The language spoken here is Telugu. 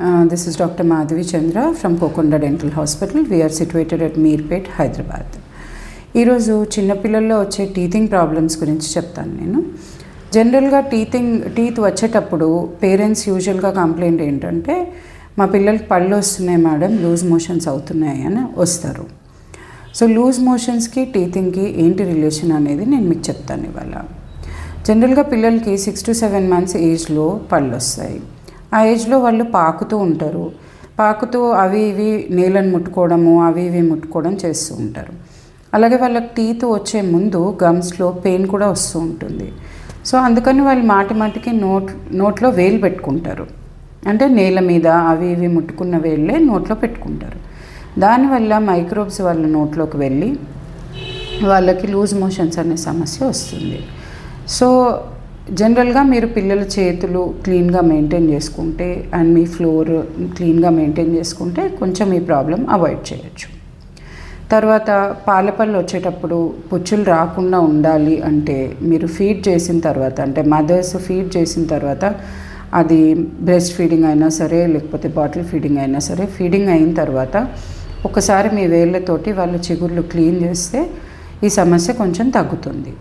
This is Dr. Madhavi Chandra from Kokonda Dental Hospital. We are situated at Meerpet, Hyderabad. ఈరోజు చిన్నపిల్లల్లో వచ్చే టీతింగ్ ప్రాబ్లమ్స్ గురించి చెప్తాను నేను. జనరల్గా టీత్ వచ్చేటప్పుడు పేరెంట్స్ యూజువల్గా కంప్లైంట్ ఏంటంటే మా పిల్లలకి పళ్ళు వస్తున్నాయి మేడం, లూజ్ మోషన్స్ అవుతున్నాయి అని వస్తారు. సో లూజ్ మోషన్స్కి టీతింగ్కి ఏంటి రిలేషన్ అనేది నేను మీకు చెప్తాను ఇవాళ. జనరల్గా పిల్లలకి 6 to 7 months ఏజ్లో పళ్ళు వస్తాయి. ఆ ఏజ్లో వాళ్ళు పాకుతూ ఉంటారు. పాకుతూ అవి ఇవి నేలను ముట్టుకోవడము, అవి ఇవి ముట్టుకోవడం చేస్తూ ఉంటారు. అలాగే వాళ్ళకి టీత్ వచ్చే ముందు గమ్స్లో పెయిన్ కూడా వస్తూ ఉంటుంది. సో అందుకని వాళ్ళు మాటికి నోట్లో వేలు పెట్టుకుంటారు. అంటే నేల మీద అవి ఇవి ముట్టుకున్న వేళ్ళే నోట్లో పెట్టుకుంటారు. దానివల్ల మైక్రోబ్స్ వాళ్ళ నోట్లోకి వెళ్ళి వాళ్ళకి లూజ్ మోషన్స్ అనే సమస్య వస్తుంది. సో జనరల్గా మీరు పిల్లల చేతులు క్లీన్గా మెయింటైన్ చేసుకుంటే అండ్ మీ ఫ్లోర్ క్లీన్గా మెయింటైన్ చేసుకుంటే కొంచెం ఈ ప్రాబ్లం అవాయిడ్ చేయొచ్చు. తర్వాత పాలపళ్ళు వచ్చేటప్పుడు పుచ్చులు రాకుండా ఉండాలి అంటే మీరు ఫీడ్ చేసిన తర్వాత, అంటే మదర్స్ ఫీడ్ చేసిన తర్వాత, అది బ్రెస్ట్ ఫీడింగ్ అయినా సరే లేకపోతే బాటిల్ ఫీడింగ్ అయినా సరే, ఫీడింగ్ అయిన తర్వాత ఒకసారి మీ వేళ్ళతోటి వాళ్ళ చిగుర్లు క్లీన్ చేస్తే ఈ సమస్య కొంచెం తగ్గుతుంది.